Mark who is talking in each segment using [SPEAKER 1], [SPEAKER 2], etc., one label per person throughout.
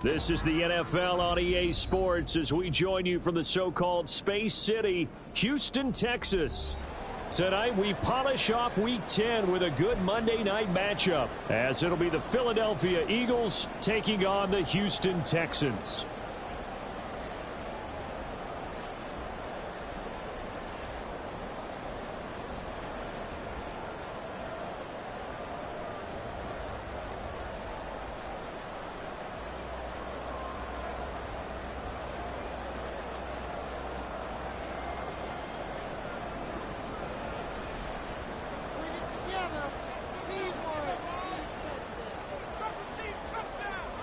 [SPEAKER 1] This is the NFL on EA Sports as we join you from the so-called Space City, Houston, Texas. Tonight, we polish off Week 10 with a good Monday night matchup, as it'll be the Philadelphia Eagles taking on the Houston Texans.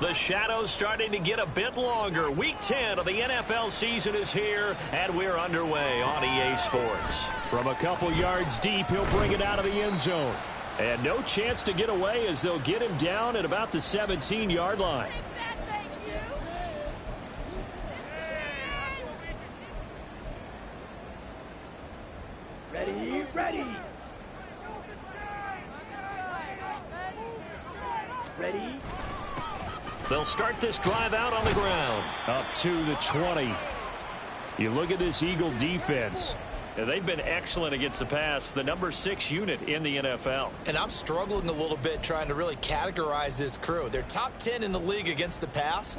[SPEAKER 1] The shadow's starting to get a bit longer. Week 10 of the NFL season is here, and we're underway on EA Sports. From a couple yards deep, he'll bring it out of the end zone. And no chance to get away as they'll get him down at about the 17-yard line.
[SPEAKER 2] Ready.
[SPEAKER 1] They'll start this drive out on the ground. Up to the 20. You look at this Eagle defense. They've been excellent against the pass, the number 6 unit in the NFL.
[SPEAKER 3] And I'm struggling a little bit trying to really categorize this crew. They're top 10 in the league against the pass,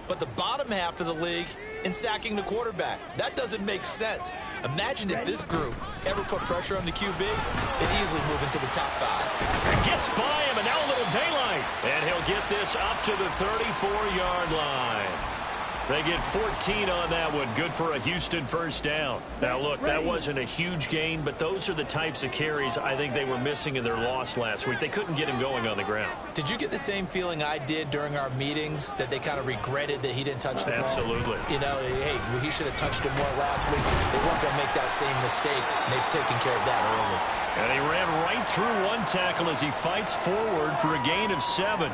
[SPEAKER 3] but the bottom half of the league in sacking the quarterback. That doesn't make sense. Imagine if this group ever put pressure on the QB, they'd easily move into the top 5.
[SPEAKER 1] Gets by him, and now a little daylight. And he'll get this up to the 34-yard line. They get 14 on that one. Good for a Houston first down. Now, look, that wasn't a huge gain, but those are the types of carries I think they were missing in their loss last week. They couldn't get him going on the ground.
[SPEAKER 3] Did you get the same feeling I did during our meetings, that they kind of regretted that he didn't touch the ball?
[SPEAKER 1] Absolutely.
[SPEAKER 3] You know, hey, he should have touched it more last week. They weren't going to make that same mistake, and they've taken care of that early.
[SPEAKER 1] And he ran right through one tackle as he fights forward for a gain of 7.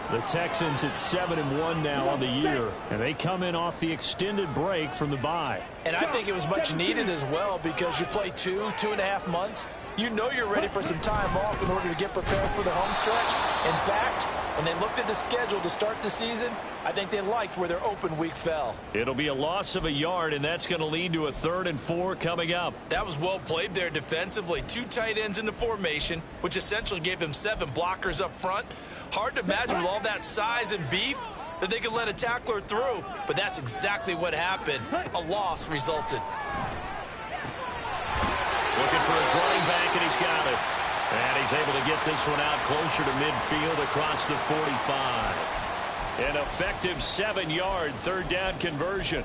[SPEAKER 1] The Texans at 7-1 now on the year, and they come in off the extended break from the bye.
[SPEAKER 3] And I think it was much needed as well, because you play 2.5 months. You know you're ready for some time off in order to get prepared for the home stretch. In fact, when they looked at the schedule to start the season, I think they liked where their open week fell.
[SPEAKER 1] It'll be a loss of a yard, and that's going to lead to a 3rd and 4 coming up.
[SPEAKER 3] That was well played there defensively. 2 tight ends in the formation, which essentially gave them 7 blockers up front. Hard to imagine with all that size and beef that they could let a tackler through, but that's exactly what happened. A loss resulted.
[SPEAKER 1] Looking for his running back, and he's got it. And he's able to get this one out closer to midfield across the 45. An effective 7-yard 3rd down conversion.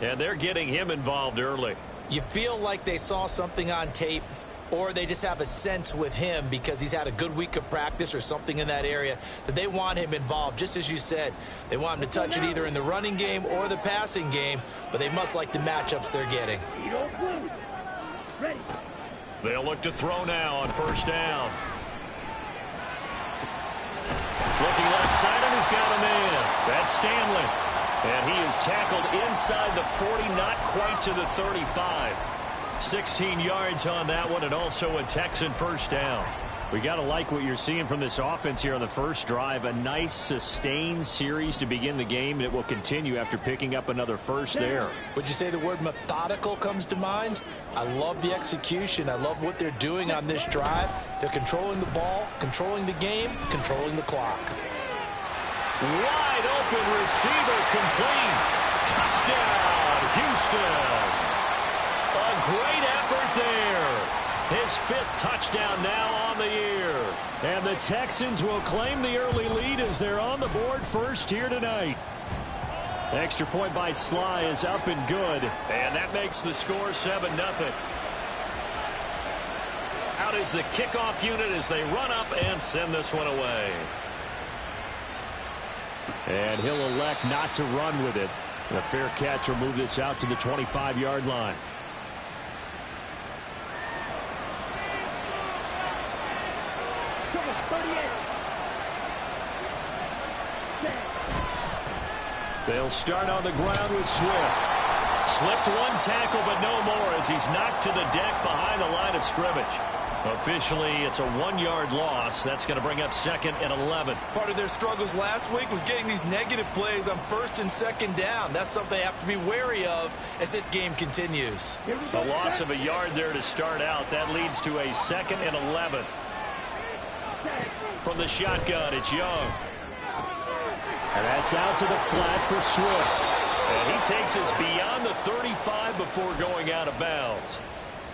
[SPEAKER 1] And they're getting him involved early.
[SPEAKER 3] You feel like they saw something on tape, or they just have a sense with him because he's had a good week of practice or something in that area that they want him involved. Just as you said, they want him to touch it either in the running game or the passing game, but they must like the matchups they're getting.
[SPEAKER 1] They'll look to throw now on 1st down. Looking left side, and he's got a man. That's Stanley. And he is tackled inside the 40, not quite to the 35. 16 yards on that one, and also a Texan first down. We got to like what you're seeing from this offense here on the first drive. A nice, sustained series to begin the game, and it will continue after picking up another first there.
[SPEAKER 3] Would you say the word methodical comes to mind? I love the execution. I love what they're doing on this drive. They're controlling the ball, controlling the game, controlling the clock.
[SPEAKER 1] Wide open receiver, complete. Touchdown, Houston. A great effort there. His 5th touchdown now on the year. And the Texans will claim the early lead as they're on the board first here tonight. Extra point by Sly is up and good. And that makes the score 7-0. Out is the kickoff unit as they run up and send this one away. And he'll elect not to run with it. And a fair catch will move this out to the 25-yard line. They'll start on the ground with Swift. Slipped one tackle, but no more as he's knocked to the deck behind the line of scrimmage. Officially, it's a 1-yard loss. That's going to bring up 2nd and 11.
[SPEAKER 3] Part of their struggles last week was getting these negative plays on 1st and 2nd down. That's something they have to be wary of as this game continues.
[SPEAKER 1] A loss of a yard there to start out. That leads to a 2nd and 11. From the shotgun, it's Young. And that's out to the flat for Swift. And he takes us beyond the 35 before going out of bounds.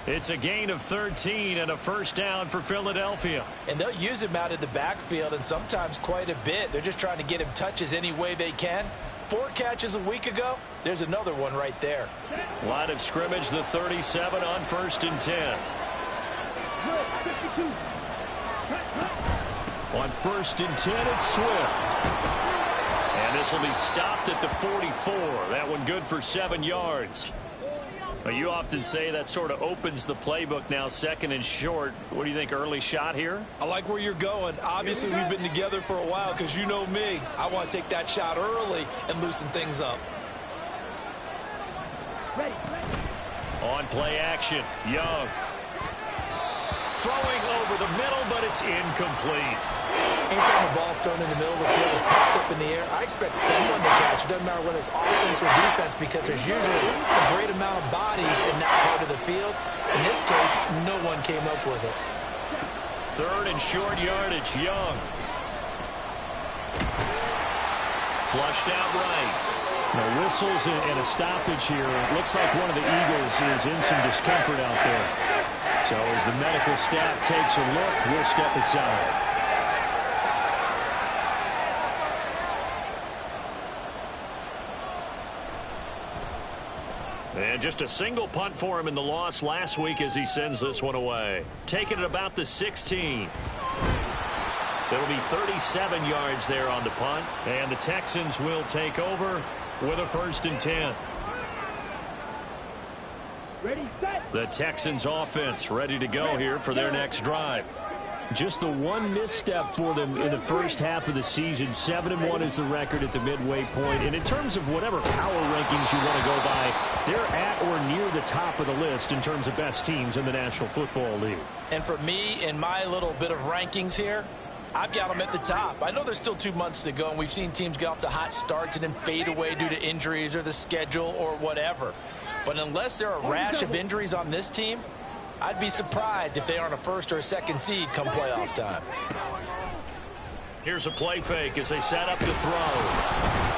[SPEAKER 1] It's a gain of 13 and a first down for Philadelphia.
[SPEAKER 3] And they'll use him out of the backfield and sometimes quite a bit. They're just trying to get him touches any way they can. 4 catches a week ago. There's another one right there.
[SPEAKER 1] Line of scrimmage, the 37 on 1st and 10. On 1st and 10, it's Swift. And this will be stopped at the 44. That one good for 7 yards. Well, you often say that sort of opens the playbook now, 2nd and short. What do you think, early shot here?
[SPEAKER 3] I like where you're going. Obviously, we've been together for a while because you know me. I want to take that shot early and loosen things up.
[SPEAKER 1] On play action, Young. Throwing over the middle, but it's incomplete.
[SPEAKER 3] Anytime the ball's thrown in the middle of the field, is popped up in the air, I expect someone to catch. It doesn't matter whether it's offense or defense because there's usually a great amount of bodies in that part of the field. In this case, no one came up with it.
[SPEAKER 1] 3rd and short yardage, Young. Flushed out right.
[SPEAKER 2] Now whistles and a stoppage here. It looks like one of the Eagles is in some discomfort out there. So as the medical staff takes a look, we'll step aside.
[SPEAKER 1] And just a single punt for him in the loss last week as he sends this one away. Taking it about the 16. It'll be 37 yards there on the punt. And the Texans will take over with a 1st and 10.
[SPEAKER 4] Ready, set.
[SPEAKER 1] The Texans offense ready to go here for their next drive.
[SPEAKER 2] Just the one misstep for them in the first half of the season. 7-1 is the record at the midway point. And in terms of whatever power rankings you want to go by, they're at or near the top of the list in terms of best teams in the National Football League.
[SPEAKER 3] And for me, in my little bit of rankings here, I've got them at the top. I know there's still 2 months to go, and we've seen teams get off to hot starts and then fade away due to injuries or the schedule or whatever. But unless there are a rash of injuries on this team, I'd be surprised if they aren't a 1st or a 2nd seed come playoff time.
[SPEAKER 1] Here's a play fake as they set up to throw.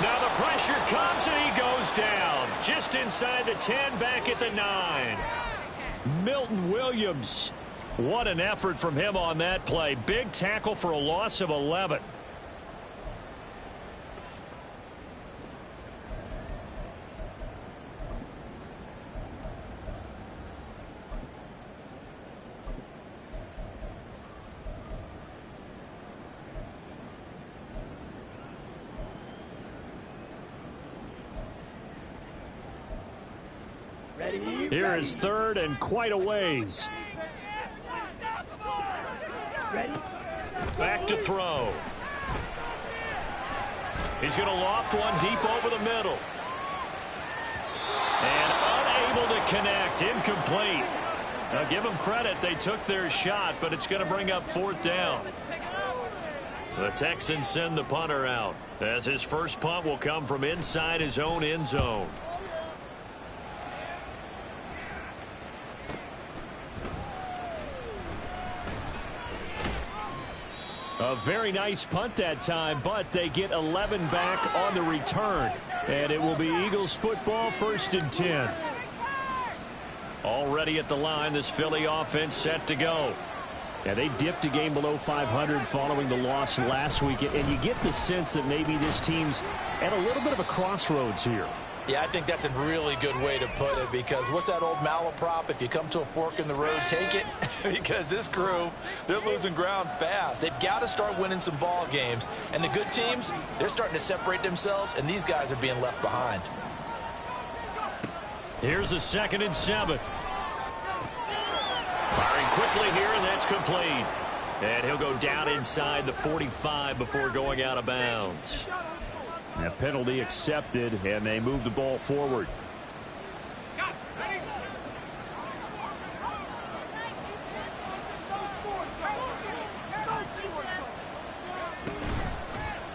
[SPEAKER 1] Now the pressure comes and he goes down. Just inside the 10, back at the 9.
[SPEAKER 2] Milton Williams.
[SPEAKER 1] What an effort from him on that play. Big tackle for a loss of 11.
[SPEAKER 2] Here is 3rd and quite a ways.
[SPEAKER 1] Back to throw. He's going to loft one deep over the middle. And unable to connect. Incomplete. Now give them credit. They took their shot, but it's going to bring up 4th down. The Texans send the punter out, as his first punt will come from inside his own end zone.
[SPEAKER 2] A very nice punt that time, but they get 11 back on the return. And it will be Eagles football, 1st and 10.
[SPEAKER 1] Already at the line, this Philly offense set to go.
[SPEAKER 2] Yeah, they dipped a game below 500 following the loss last week. And you get the sense that maybe this team's at a little bit of a crossroads here.
[SPEAKER 3] Yeah, I think that's a really good way to put it because what's that old malaprop? If you come to a fork in the road, take it. Because this crew, they're losing ground fast. They've got to start winning some ball games. And the good teams, they're starting to separate themselves, and these guys are being left behind.
[SPEAKER 1] Here's a 2nd and 7. Firing quickly here, and that's complete. And he'll go down inside the 45 before going out of bounds.
[SPEAKER 2] A penalty accepted, and they move the ball forward.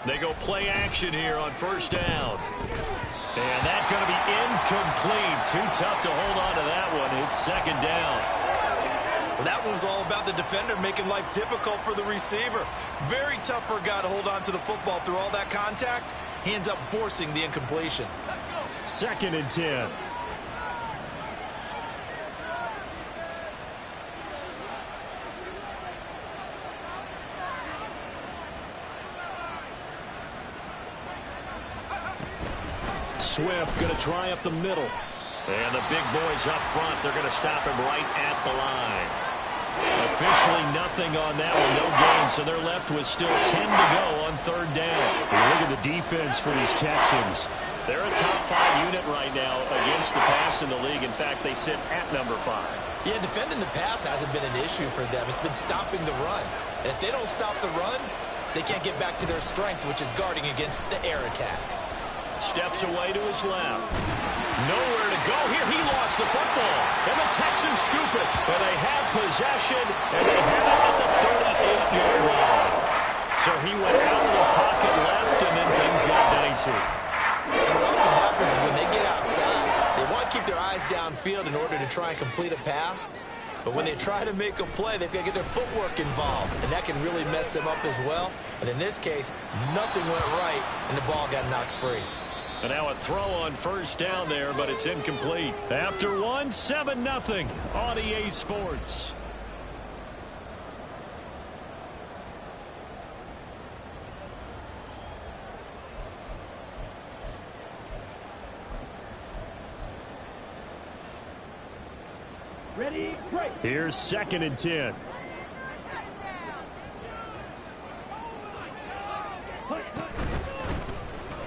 [SPEAKER 1] They go play action here on first down. And that's going to be incomplete. Too tough to hold on to that one. It's second down.
[SPEAKER 3] Well, that one was all about the defender making life difficult for the receiver. Very tough for a guy to hold on to the football through all that contact. He ends up forcing the incompletion.
[SPEAKER 2] Second and 10. Swift going to try up the middle.
[SPEAKER 1] And the big boys up front, they're going to stop him right at the line. Officially nothing on that one, no gain, so they're left with still 10 to go on third down.
[SPEAKER 2] Look at the defense for these Texans.
[SPEAKER 1] They're a top 5 unit right now against the pass in the league. In fact, they sit at number 5.
[SPEAKER 3] Yeah, defending the pass hasn't been an issue for them. It's been stopping the run. And if they don't stop the run, they can't get back to their strength, which is guarding against the air attack.
[SPEAKER 1] Steps away to his left. Nowhere to go here. He lost the football. And the Texans scoop it. And they have possession. And they have it at the 38-yard line. So he went out of the pocket left, and then things got dicey.
[SPEAKER 3] And what often happens is when they get outside, they want to keep their eyes downfield in order to try and complete a pass. But when they try to make a play, they've got to get their footwork involved. And that can really mess them up as well. And in this case, nothing went right, and the ball got knocked free.
[SPEAKER 1] And now a throw on first down there, but it's incomplete.
[SPEAKER 2] After one, 7-0 on EA Sports. Ready, break. Here's second and 10.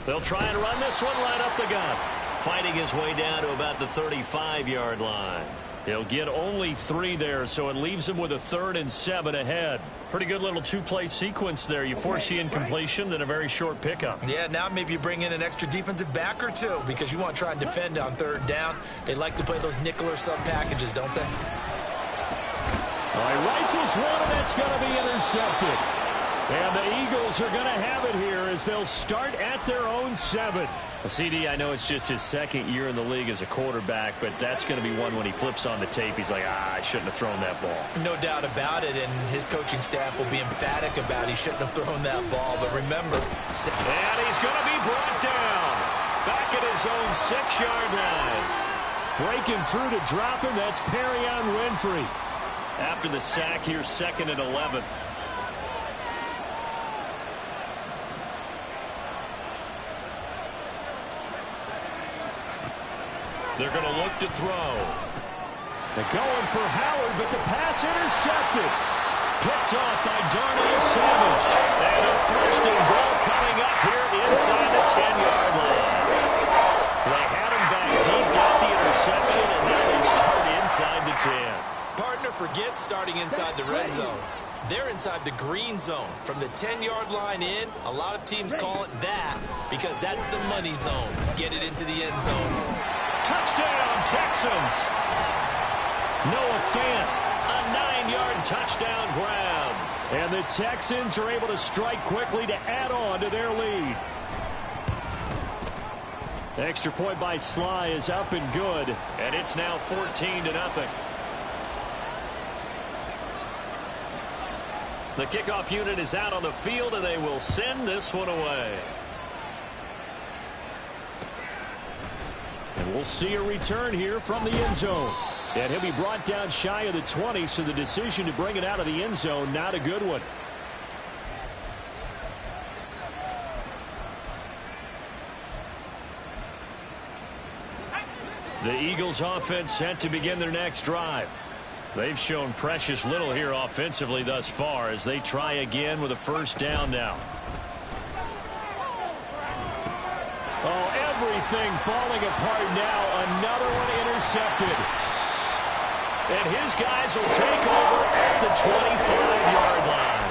[SPEAKER 1] They'll try and run this one right up the gut. Fighting his way down to about the 35-yard line.
[SPEAKER 2] He'll get only 3 there, so it leaves him with a 3rd and 7 ahead. Pretty good little 2-play sequence there. You force the incompletion, then a very short pickup.
[SPEAKER 3] Yeah, now maybe you bring in an extra defensive back or two because you want to try and defend on third down. They like to play those nickel or sub packages, don't they?
[SPEAKER 2] All right, rifles one, and that's going to be intercepted. And the Eagles are going to have it here as they'll start at their own 7.
[SPEAKER 1] CD, I know it's just his second year in the league as a quarterback, but that's going to be one when he flips on the tape. He's like, I shouldn't have thrown that ball.
[SPEAKER 3] No doubt about it, and his coaching staff will be emphatic about he shouldn't have thrown that ball. But remember,
[SPEAKER 1] and he's going to be brought down back at his own 6-yard line.
[SPEAKER 2] Breaking through to drop him, that's Perrion Winfrey.
[SPEAKER 1] After the sack, here's second and 11. They're going to look to throw.
[SPEAKER 2] They're going for Howard, but the pass intercepted.
[SPEAKER 1] Picked off by Darnell Savage. And a first and goal coming up here inside the 10-yard line. They had him back deep, got the interception, and now they start inside the 10.
[SPEAKER 3] Partner, forget starting inside the red zone. They're inside the green zone. From the 10-yard line in, a lot of teams call it that because that's the money zone. Get it into the end zone.
[SPEAKER 1] Touchdown, Texans. Noah Fant, a 9-yard touchdown grab.
[SPEAKER 2] And the Texans are able to strike quickly to add on to their lead. The extra point by Sly is up and good.
[SPEAKER 1] And it's now 14-0. The kickoff unit is out on the field, and they will send this one away.
[SPEAKER 2] And we'll see a return here from the end zone. And he'll be brought down shy of the 20, so the decision to bring it out of the end zone, not a good one. The Eagles offense set to begin their next drive. They've shown precious little here offensively thus far as they try again with a first down now. Oh, everything falling apart now. Another one intercepted. And his guys will take over at the 25-yard line.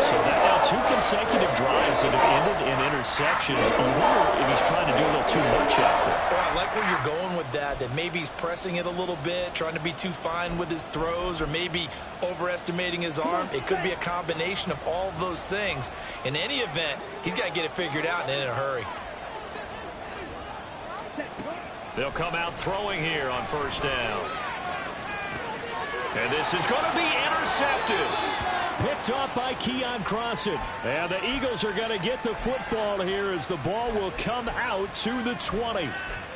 [SPEAKER 2] So that now 2 consecutive drives that have ended in interceptions. You wonder if he's trying to do a little too much out there.
[SPEAKER 3] Well, I like where you're going with that maybe he's pressing it a little bit, trying to be too fine with his throws, or maybe overestimating his arm. It could be a combination of all of those things. In any event, he's got to get it figured out and in a hurry.
[SPEAKER 1] They'll come out throwing here on first down. And this is going to be intercepted.
[SPEAKER 2] Picked off by Keion Crossen. And the Eagles are going to get the football here as the ball will come out to the 20.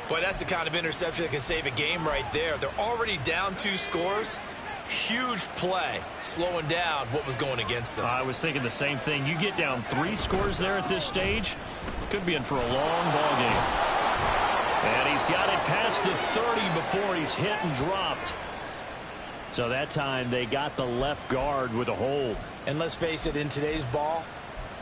[SPEAKER 3] Boy, that's the kind of interception that can save a game right there. They're already down 2 scores. Huge play, slowing down what was going against them.
[SPEAKER 2] I was thinking the same thing. You get down 3 scores there at this stage, could be in for a long ball game.
[SPEAKER 1] And he's got it past the 30 before he's hit and dropped.
[SPEAKER 2] So that time they got the left guard with a hold.
[SPEAKER 4] And let's face it, in today's ball,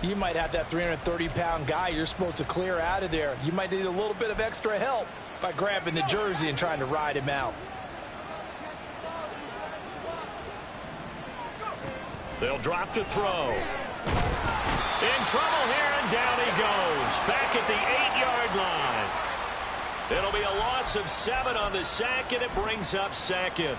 [SPEAKER 4] you might have that 330-pound guy you're supposed to clear out of there. You might need a little bit of extra help by grabbing the jersey and trying to ride him out.
[SPEAKER 1] They'll drop to throw. In trouble here, and down he goes. Back at the 8-yard line. It'll be a loss of 7 on the sack, and it brings up second.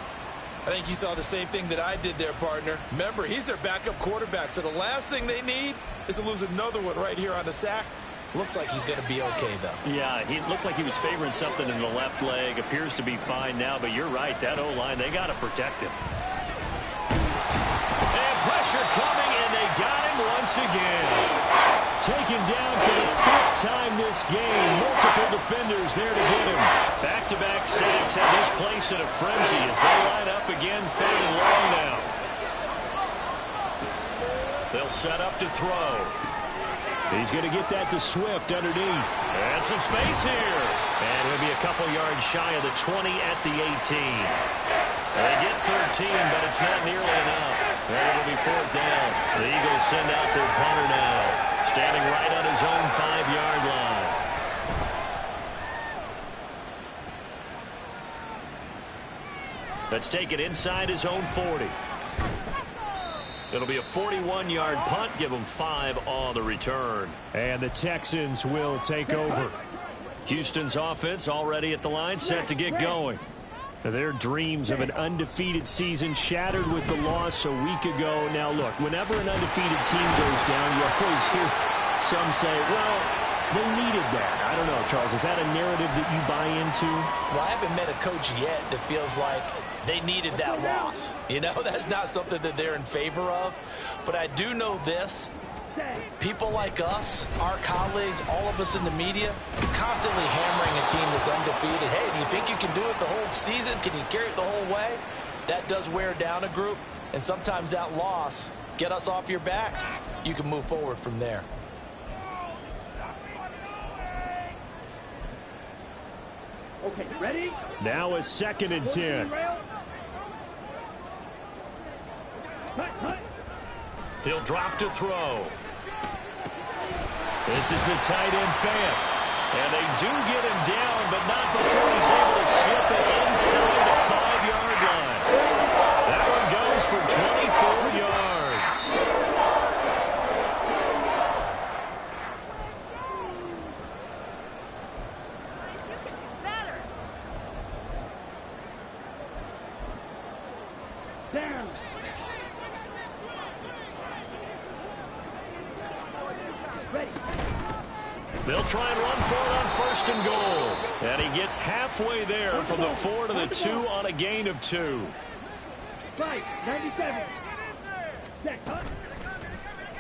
[SPEAKER 3] I think you saw the same thing that I did there, partner. Remember, he's their backup quarterback, so the last thing they need is to lose another one right here on the sack. Looks like he's going to be okay, though.
[SPEAKER 2] Yeah, he looked like he was favoring something in the left leg. Appears to be fine now, but you're right. That O-line, they got to protect him.
[SPEAKER 1] And pressure coming, and they got him once again.
[SPEAKER 2] Taken down for the 5th time this game. Multiple defenders there to get him.
[SPEAKER 1] Back-to-back sacks have this place in a frenzy as they line up again, 3rd and long now. They'll set up to throw.
[SPEAKER 2] He's going to get that to Swift underneath.
[SPEAKER 1] And some space here. And he'll be a couple yards shy of the 20 at the 18. They get 13, but it's not nearly enough. And it'll be 4th down. The Eagles send out their punter now, standing right on his own 5-yard line. Let's take it inside his own 40. It'll be a 41-yard punt. Give them 5 on the return.
[SPEAKER 2] And the Texans will take over.
[SPEAKER 1] Houston's offense already at the line, set to get going.
[SPEAKER 2] Their dreams of an undefeated season shattered with the loss a week ago. Now, look, whenever an undefeated team goes down, you always hear some say, well, they needed that. I don't know, Charles. Is that a narrative that you buy into?
[SPEAKER 4] Well, I haven't met a coach yet that feels like they needed that loss. You know, that's not something that they're in favor of. But I do know this. People like us, our colleagues, all of us in the media, constantly hammering a team that's undefeated. Hey, do you think you can do it the whole season? Can you carry it the whole way? That does wear down a group, and sometimes that loss, get us off your back, you can move forward from there.
[SPEAKER 5] Okay, ready?
[SPEAKER 2] Now a 2nd and 10.
[SPEAKER 1] He'll drop to throw. This is the tight end Fant. And they do get him down, but not before he's able to slip it inside the 5-yard line. That one goes for 24 yards.
[SPEAKER 5] Down. Ready.
[SPEAKER 1] They'll try and run for it on 1st and goal. And he gets halfway there from the 4 to the 2 on a gain of 2.
[SPEAKER 5] Right, 97. Check, huh?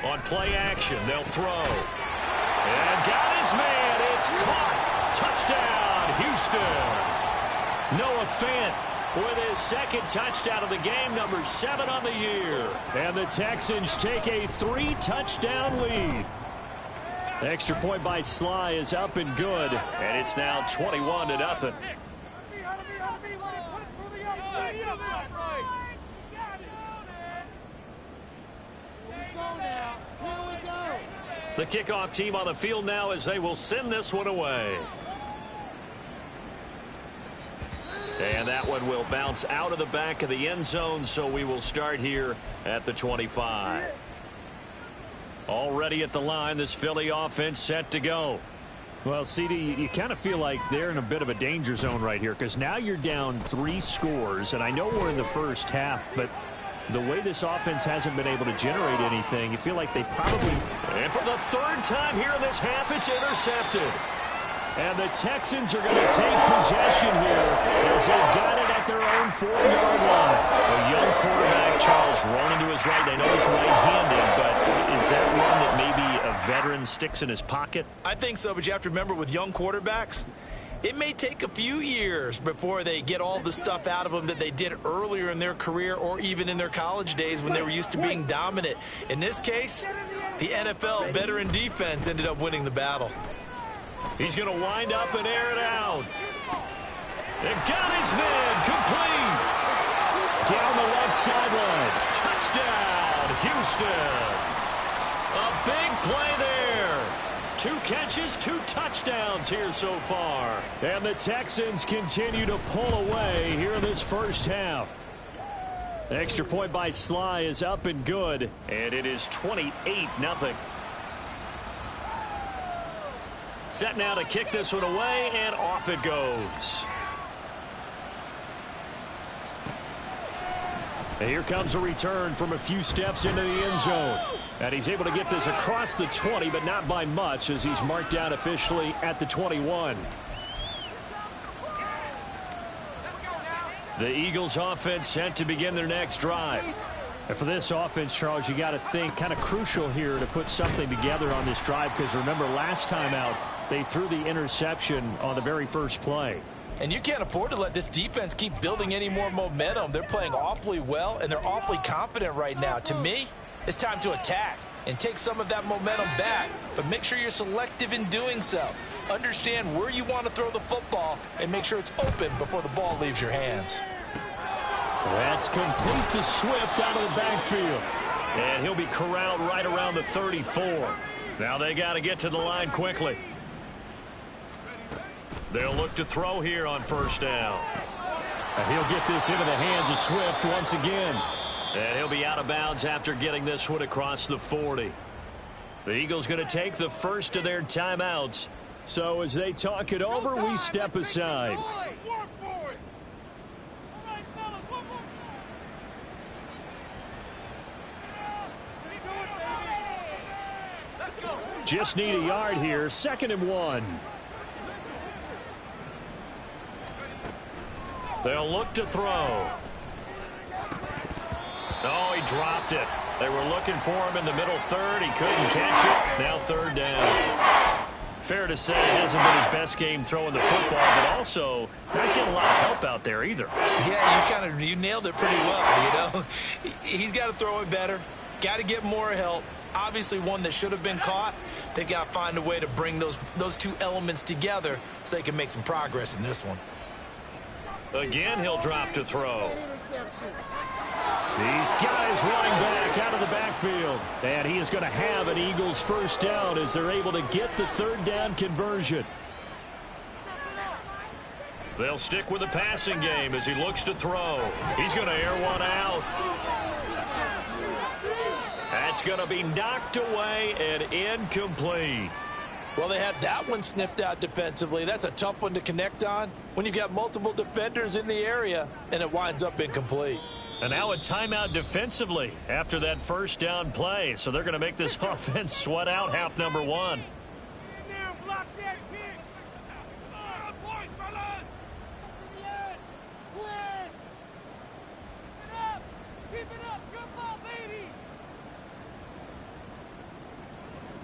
[SPEAKER 1] On play action, they'll throw. And got his man. It's caught. Touchdown, Houston. Noah Fant with his 2nd touchdown of the game, number 7 on the year.
[SPEAKER 2] And the Texans take a 3-touchdown lead. Extra point by Sly is up and good.
[SPEAKER 1] And it's now 21-0. The kickoff team on the field now as they will send this one away. And that one will bounce out of the back of the end zone, so we will start here at the 25.
[SPEAKER 2] Already at the line, this Philly offense set to go. Well, CD, you kind of feel like they're in a bit of a danger zone right here because now you're down 3 scores, and I know we're in the first half, but the way this offense hasn't been able to generate anything, you feel like they probably...
[SPEAKER 1] And for the 3rd time here in this half, it's intercepted.
[SPEAKER 2] And the Texans are going to take possession here as they've got it at their own 4-yard line.
[SPEAKER 1] A young quarterback, Charles, rolling to his right. I know he's right-handed, but is that one that maybe a veteran sticks in his pocket?
[SPEAKER 3] I think so, but you have to remember with young quarterbacks, it may take a few years before they get all the stuff out of them that they did earlier in their career or even in their college days when they were used to being dominant. In this case, the NFL veteran defense ended up winning the battle.
[SPEAKER 1] He's going to wind up and air it out. And got his man complete.
[SPEAKER 2] Down the left sideline.
[SPEAKER 1] Touchdown, Houston. A big play there. 2 catches, 2 touchdowns here so far.
[SPEAKER 2] And the Texans continue to pull away here in this first half. The extra point by Sly is up and good.
[SPEAKER 1] And it is 28-0. Set now to kick this one away, and off it goes.
[SPEAKER 2] And here comes a return from a few steps into the end zone. And he's able to get this across the 20, but not by much as he's marked down officially at the 21.
[SPEAKER 1] The Eagles offense set to begin their next drive.
[SPEAKER 2] And for this offense, Charles, you got to think kind of crucial here to put something together on this drive because remember last time out they threw the interception on the very first play.
[SPEAKER 4] And you can't afford to let this defense keep building any more momentum. They're playing awfully well, and they're awfully confident right now. To me, it's time to attack and take some of that momentum back, but make sure you're selective in doing so. Understand where you want to throw the football and make sure it's open before the ball leaves your hands.
[SPEAKER 2] That's complete to Swift out of the backfield.
[SPEAKER 1] And he'll be corralled right around the 34. Now they got to get to the line quickly. They'll look to throw here on first down.
[SPEAKER 2] And he'll get this into the hands of Swift once again.
[SPEAKER 1] And he'll be out of bounds after getting this one across the 40. The Eagles going to take the first of their timeouts.
[SPEAKER 2] So as they talk it over, we step aside. Just need a yard here. 2nd and 1.
[SPEAKER 1] They'll look to throw. Oh, he dropped it. They were looking for him in the middle third. He couldn't catch it. Now 3rd down. Fair to say it hasn't been his best game throwing the football, but also not getting a lot of help out there either.
[SPEAKER 3] Yeah, you nailed it pretty well, you know. He's got to throw it better. Got to get more help. Obviously one that should have been caught. They've got to find a way to bring those 2 elements together so they can make some progress in this one.
[SPEAKER 1] Again, he'll drop to throw.
[SPEAKER 2] These guys running back out of the backfield. And he is going to have an Eagles first down as they're able to get the 3rd down conversion.
[SPEAKER 1] They'll stick with the passing game as he looks to throw. He's going to air one out. That's going to be knocked away and incomplete.
[SPEAKER 4] Well, they had that one snipped out defensively. That's a tough one to connect on when you've got multiple defenders in the area, and it winds up incomplete.
[SPEAKER 1] And now a timeout defensively after that first down play. So they're going to make this offense sweat out half number 1.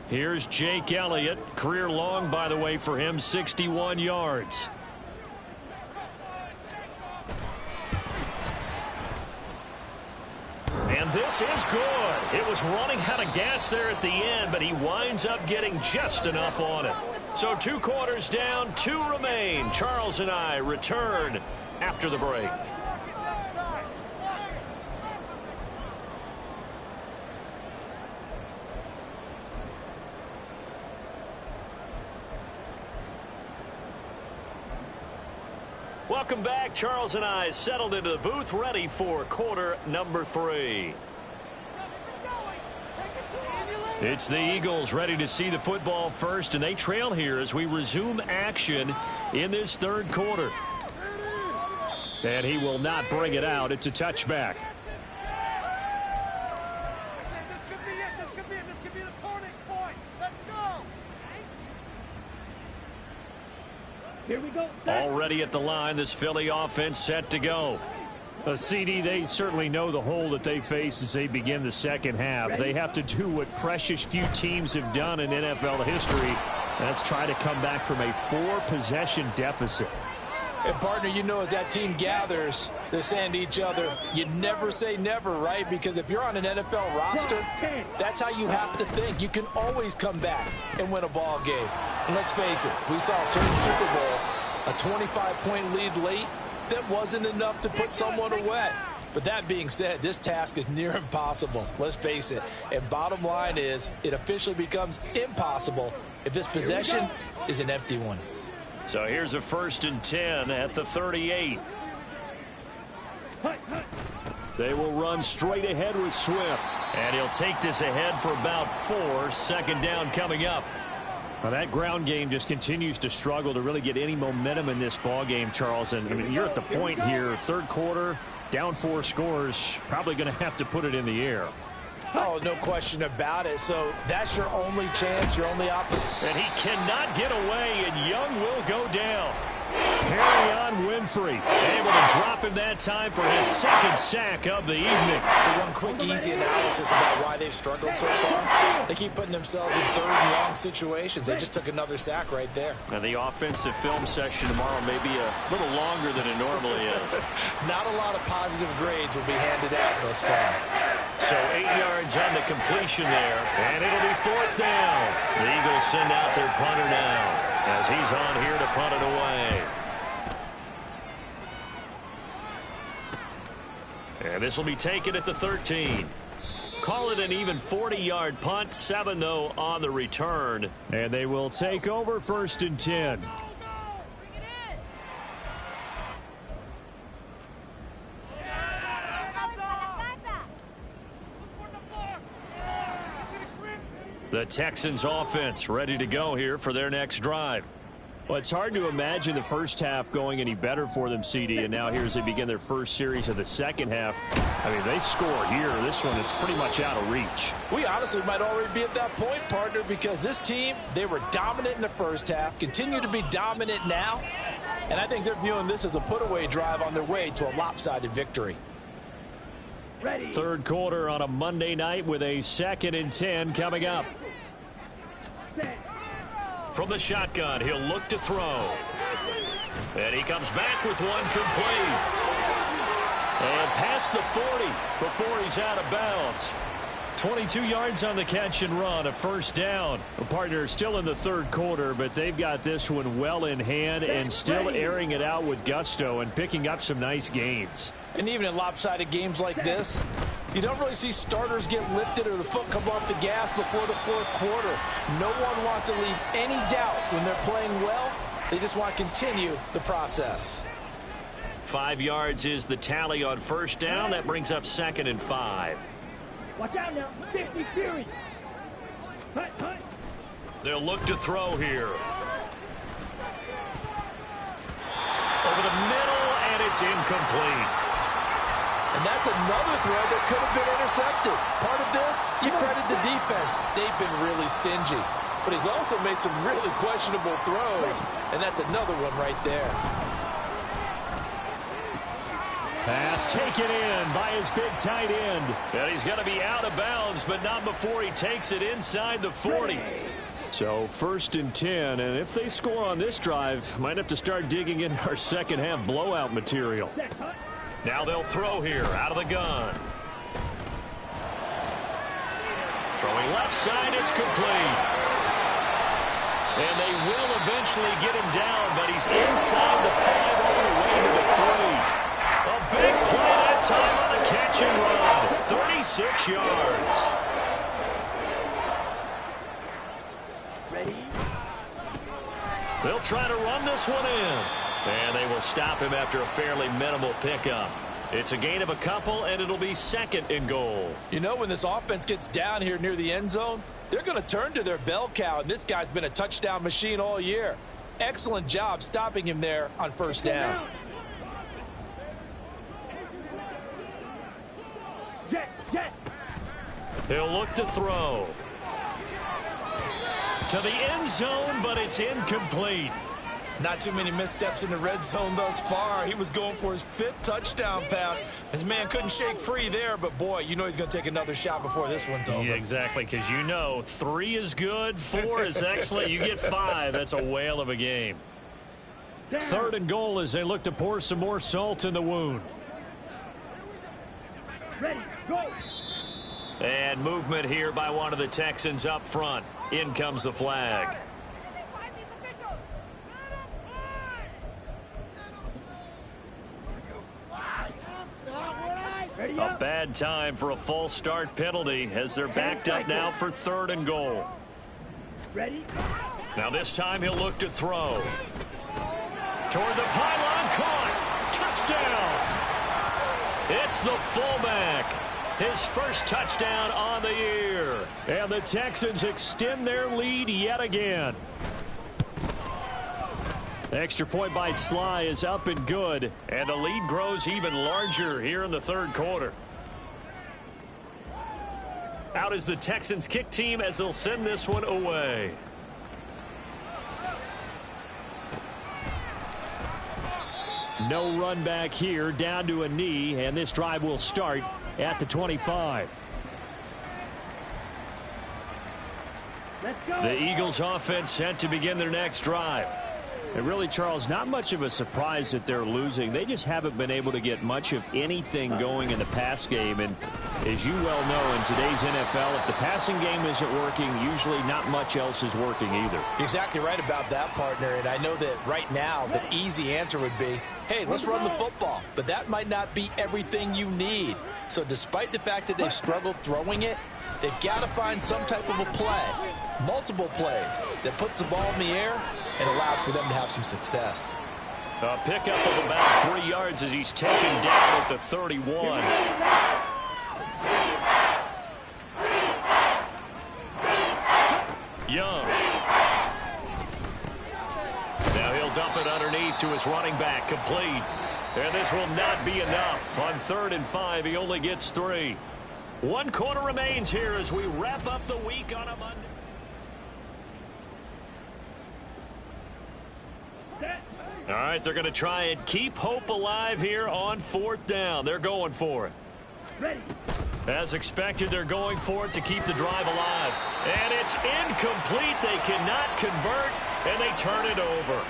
[SPEAKER 1] Here's Jake Elliott. Career long, by the way, for him, 61 yards. And this is good. It was running out of gas there at the end, but he winds up getting just enough on it. So 2 quarters down, 2 remain. Charles and I return after the break. Welcome back. Charles and I settled into the booth, ready for quarter number 3.
[SPEAKER 2] It's the Eagles ready to see the football first, and they trail here as we resume action in this third quarter. And he will not bring it out. It's a touchback.
[SPEAKER 5] This could be it. This could be it. This could be the turning point. Let's go. Here we go.
[SPEAKER 2] Already at the line, this Philly offense set to go. CD, they certainly know the hole that they face as they begin the second half. They have to do what precious few teams have done in NFL history. That's try to come back from a 4-possession deficit.
[SPEAKER 4] And, partner, you know, as that team gathers, they're saying to each other, you never say never, right? Because if you're on an NFL roster, that's how you have to think. You can always come back and win a ball game. And let's face it, we saw a certain Super Bowl, a 25-point lead late, that wasn't enough to put someone away. But that being said, this task is near impossible. Let's face it. And bottom line is, it officially becomes impossible if this possession is an empty one.
[SPEAKER 2] So here's a 1st and 10 at the 38. They will run straight ahead with Swift. And he'll take this ahead for about 4. 2nd down coming up. Well, that ground game just continues to struggle to really get any momentum in this ball game, Charles. And I mean, you're at the point here, third quarter, down 4 scores, probably going to have to put it in the air.
[SPEAKER 4] Oh, no question about it. So that's your only chance, your only opportunity.
[SPEAKER 2] And he cannot get away, and Young will go down. Perrion Winfrey able to drop him that time for his 2nd sack of the evening.
[SPEAKER 3] So one quick, easy analysis about why they've struggled so far. They keep putting themselves in 3rd and long situations. They just took another sack right there.
[SPEAKER 2] And the offensive film session tomorrow may be a little longer than it normally is.
[SPEAKER 3] Not a lot of positive grades will be handed out thus far.
[SPEAKER 2] So 8 yards on the completion there, and it'll be 4th down. The Eagles send out their punter now as he's on here to punt it away. And this will be taken at the 13. Call it an even 40-yard punt. 7, though, on the return. And they will take over 1st and 10. The Texans offense ready to go here for their next drive. Well, it's hard to imagine the first half going any better for them, CD, and now here as they begin their first series of the second half. I mean, they score here. This one, it's pretty much out of reach.
[SPEAKER 4] We honestly might already be at that point, partner, because this team, they were dominant in the first half, continue to be dominant now, and I think they're viewing this as a put-away drive on their way to a lopsided victory.
[SPEAKER 5] Ready.
[SPEAKER 2] Third quarter on a Monday night with a 2nd and 10 coming up. From the shotgun, he'll look to throw. And he comes back with one complete. And past the 40 before he's out of bounds. 22 yards on the catch and run, a 1st down. A partner still in the third quarter, but they've got this one well in hand and still airing it out with gusto and picking up some nice gains.
[SPEAKER 4] And even in lopsided games like this, you don't really see starters get lifted or the foot come off the gas before the 4th quarter. No one wants to leave any doubt when they're playing well. They just want to continue the process.
[SPEAKER 2] 5 yards is the tally on 1st down. That brings up 2nd and 5.
[SPEAKER 5] Watch out now. 50 series. Hunt, hunt.
[SPEAKER 2] They'll look to throw here. Over the middle, and it's incomplete.
[SPEAKER 4] And that's another throw that could have been intercepted. Part of this, you credit the defense. They've been really stingy. But he's also made some really questionable throws. And that's another one right there.
[SPEAKER 2] Pass taken in by his big tight end. And he's going to be out of bounds, but not before he takes it inside the 40. So 1st and 10, and if they score on this drive, might have to start digging in our second half blowout material. Now they'll throw here out of the gun. Throwing left side, it's complete. And they will eventually get him down, but he's inside the 5 all the way to the 3. A big play that time on the catch and run. 36 yards.
[SPEAKER 5] Ready.
[SPEAKER 2] They'll try to run this one in. And they will stop him after a fairly minimal pickup. It's a gain of a couple, and it'll be 2nd and goal.
[SPEAKER 4] You know, when this offense gets down here near the end zone, they're going to turn to their bell cow, and this guy's been a touchdown machine all year. Excellent job stopping him there on first down.
[SPEAKER 2] He'll look to throw. To the end zone, but it's incomplete.
[SPEAKER 3] Not too many missteps in the red zone thus far. He was going for his 5th touchdown pass. His man couldn't shake free there, but boy, you know he's going to take another shot before this one's over.
[SPEAKER 2] Yeah, exactly, because you know 3 is good, 4 is excellent. You get 5. That's a whale of a game. 3rd and goal as they look to pour some more salt in the wound.
[SPEAKER 5] Ready, go.
[SPEAKER 2] And movement here by one of the Texans up front. In comes the flag. A bad time for a false start penalty as they're backed up now for 3rd and goal.
[SPEAKER 5] Ready?
[SPEAKER 2] Now this time he'll look to throw. Toward the pylon, caught. Touchdown. It's the fullback. His first touchdown on the year. And the Texans extend their lead yet again. The extra point by Sly is up and good, and the lead grows even larger here in the 3rd quarter. Out is the Texans kick team as they'll send this one away. No run back here, down to a knee, and this drive will start at the 25.
[SPEAKER 5] Let's go.
[SPEAKER 2] The Eagles offense set to begin their next drive. And really, Charles, not much of a surprise that they're losing. They just haven't been able to get much of anything going in the pass game. And as you well know, in today's NFL, if the passing game isn't working, usually not much else is working either.
[SPEAKER 4] You're exactly right about that, partner. And I know that right now the easy answer would be, hey, let's run the football. But that might not be everything you need. So despite the fact that they've struggled throwing it, they've got to find some type of a play, multiple plays, that puts the ball in the air and allows for them to have some success.
[SPEAKER 2] A pickup of about 3 yards as he's taken down at the 31. Young. Now he'll dump it underneath to his running back, complete. And this will not be enough. On 3rd and 5, he only gets 3. 1 quarter remains here as we wrap up the week on a Monday. All right, they're going to try and keep hope alive here on 4th down. They're going for it.
[SPEAKER 5] Ready.
[SPEAKER 2] As expected, they're going for it to keep the drive alive. And it's incomplete. They cannot convert, and they turn it over.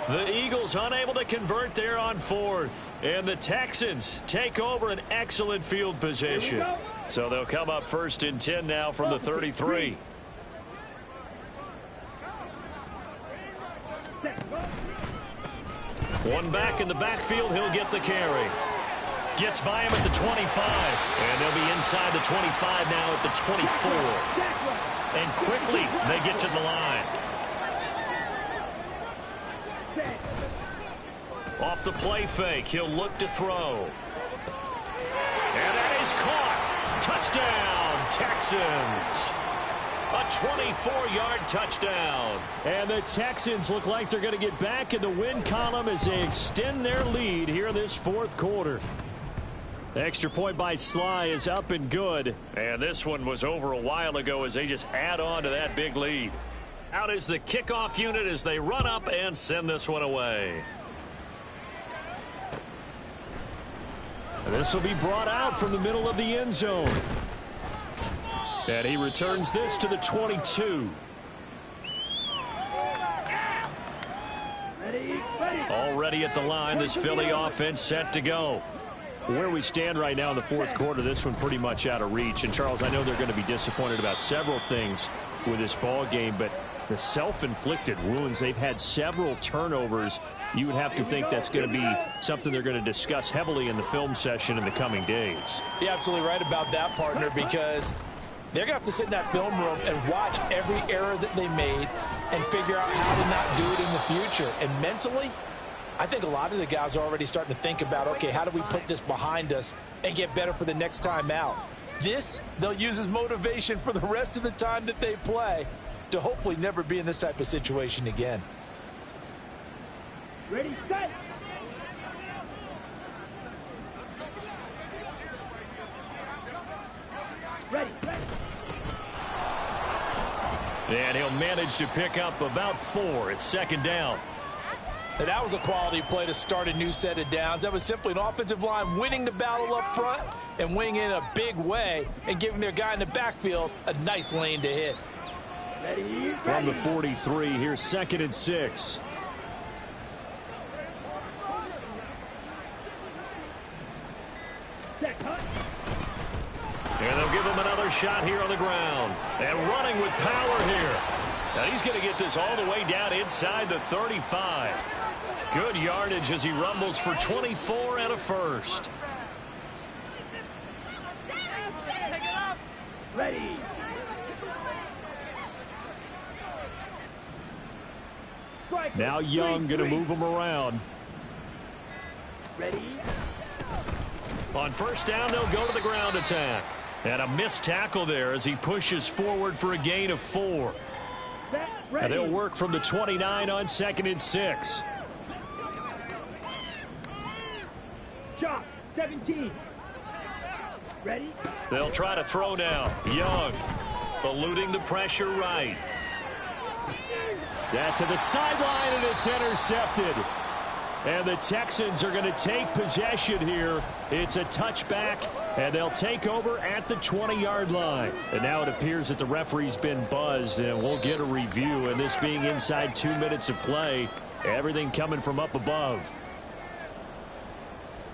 [SPEAKER 2] The Eagles unable to convert there on 4th. And the Texans take over an excellent field position. So they'll come up 1st and 10 now from the 33. One back in the backfield, he'll get the carry. Gets by him at the 25. And they'll be inside the 25 now at the 24. And quickly they get to the line. Off the play fake, he'll look to throw. And that is caught. Touchdown, Texans. A 24-yard touchdown. And the Texans look like they're going to get back in the win column as they extend their lead here in this 4th quarter. The extra point by Sly is up and good. And this one was over a while ago as they just add on to that big lead. Out is the kickoff unit as they run up and send this one away. And this will be brought out from the middle of the end zone. And he returns this to the 22. Already at the line, this Philly offense set to go. Where we stand right now in the 4th quarter, this one pretty much out of reach. And, Charles, I know they're going to be disappointed about several things with this ball game, but the self-inflicted wounds, they've had several turnovers. You would have to think that's going to be something they're going to discuss heavily in the film session in the coming days.
[SPEAKER 4] You're absolutely right about that, partner, because they're going to have to sit in that film room and watch every error that they made and figure out how to not do it in the future. And mentally, I think a lot of the guys are already starting to think about, okay, how do we put this behind us and get better for the next time out? This, they'll use as motivation for the rest of the time that they play to hopefully never be in this type of situation again.
[SPEAKER 5] Ready, set. Ready, ready.
[SPEAKER 2] And he'll manage to pick up about 4. It's second down.
[SPEAKER 4] And that was a quality play to start a new set of downs. That was simply an offensive line winning the battle up front and winning in a big way and giving their guy in the backfield a nice lane to hit.
[SPEAKER 5] Ready,
[SPEAKER 2] From the 43, here's 2nd and 6.
[SPEAKER 5] set, cut.
[SPEAKER 2] And they'll give him another shot here on the ground. And running with power here. And he's going to get this all the way down inside the 35. Good yardage as he rumbles for 24 and a first.
[SPEAKER 5] Take it up. Ready. Strike.
[SPEAKER 2] Now Young going to move him around.
[SPEAKER 5] Ready.
[SPEAKER 2] On first down, they'll go to the ground attack. And a missed tackle there as he pushes forward for a gain of 4.
[SPEAKER 5] Set,
[SPEAKER 2] And
[SPEAKER 5] ready.
[SPEAKER 2] they'll work from the 29 on 2nd and 6.
[SPEAKER 5] Shot. 17. Ready.
[SPEAKER 2] They'll try to throw now. Young eluding the pressure right. That to the sideline, and it's intercepted. And the Texans are going to take possession here. It's a touchback, and they'll take over at the 20-yard line. And now it appears that the referee's been buzzed, and we'll get a review. And this being inside 2 minutes of play, everything coming from up above.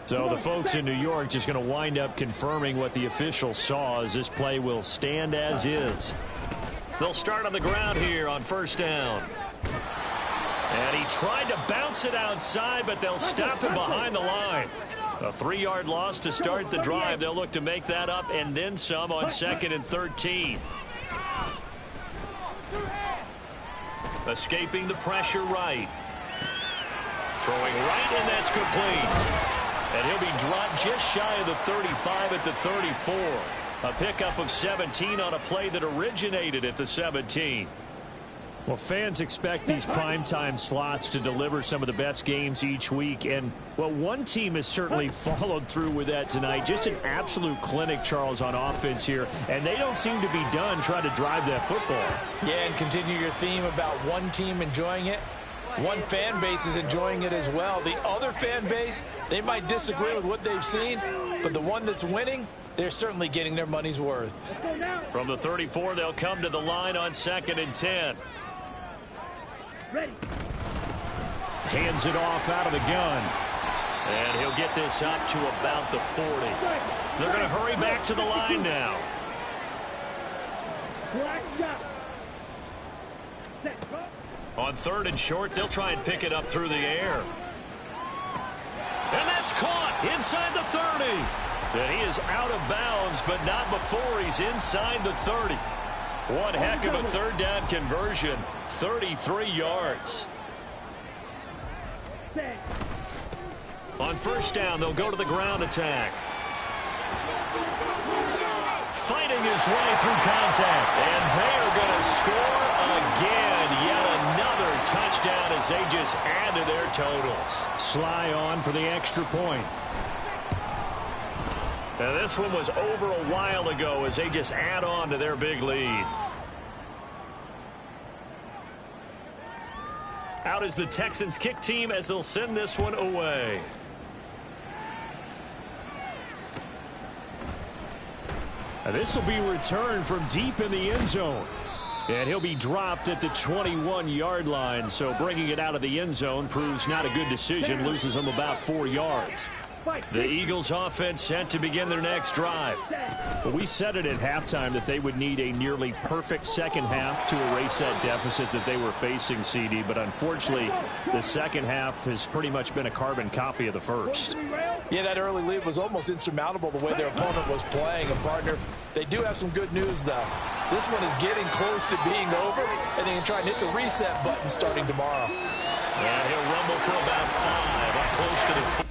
[SPEAKER 2] So the folks in New York just going to wind up confirming what the official saw, as this play will stand as is. They'll start on the ground here on first down. And he tried to bounce it outside, but they'll stop him behind the line. A 3-yard loss to start the drive. They'll look to make that up and then some on 2nd and 13. Escaping the pressure right. Throwing right, and that's complete. And he'll be dropped just shy of the 35 at the 34. A pickup of 17 on a play that originated at the 17. Well, fans expect these primetime slots to deliver some of the best games each week. And, well, one team has certainly followed through with that tonight. Just an absolute clinic, Charles, on offense here. And they don't seem to be done trying to drive that football.
[SPEAKER 4] Yeah, and continue your theme about one team enjoying it. One fan base is enjoying it as well. The other fan base, they might disagree with what they've seen, but the one that's winning, they're certainly getting their money's worth.
[SPEAKER 2] From the 34, they'll come to the line on 2nd and 10.
[SPEAKER 5] Ready.
[SPEAKER 2] Hands it off out of the gun. And he'll get this up to about the 40. They're going to hurry back to the line now.
[SPEAKER 5] Black shot. Set, cut.
[SPEAKER 2] On 3rd and short, they'll try and pick it up through the air. And that's caught inside the 30. And he is out of bounds, but not before he's inside the 30. One heck of a 3rd down conversion. 33 yards.
[SPEAKER 5] Set.
[SPEAKER 2] On first down, they'll go to the ground attack. Fighting his way through contact. And they are going to score again. Yet another touchdown as they just add to their totals. Sly on for the extra point. Now this one was over a while ago as they just add on to their big lead. Out is the Texans kick team as they'll send this one away. And this will be returned from deep in the end zone. And he'll be dropped at the 21-yard line. So bringing it out of the end zone proves not a good decision. Loses him about 4 yards. The Eagles offense set to begin their next drive. Well, we said it at halftime that they would need a nearly perfect second half to erase that deficit that they were facing, CD. But unfortunately, the second half has pretty much been a carbon copy of the first.
[SPEAKER 4] Yeah, that early lead was almost insurmountable the way their opponent was playing. And, partner, they do have some good news, though. This one is getting close to being over, and they can try and hit the reset button starting tomorrow.
[SPEAKER 2] And he'll rumble for about 5, up close to the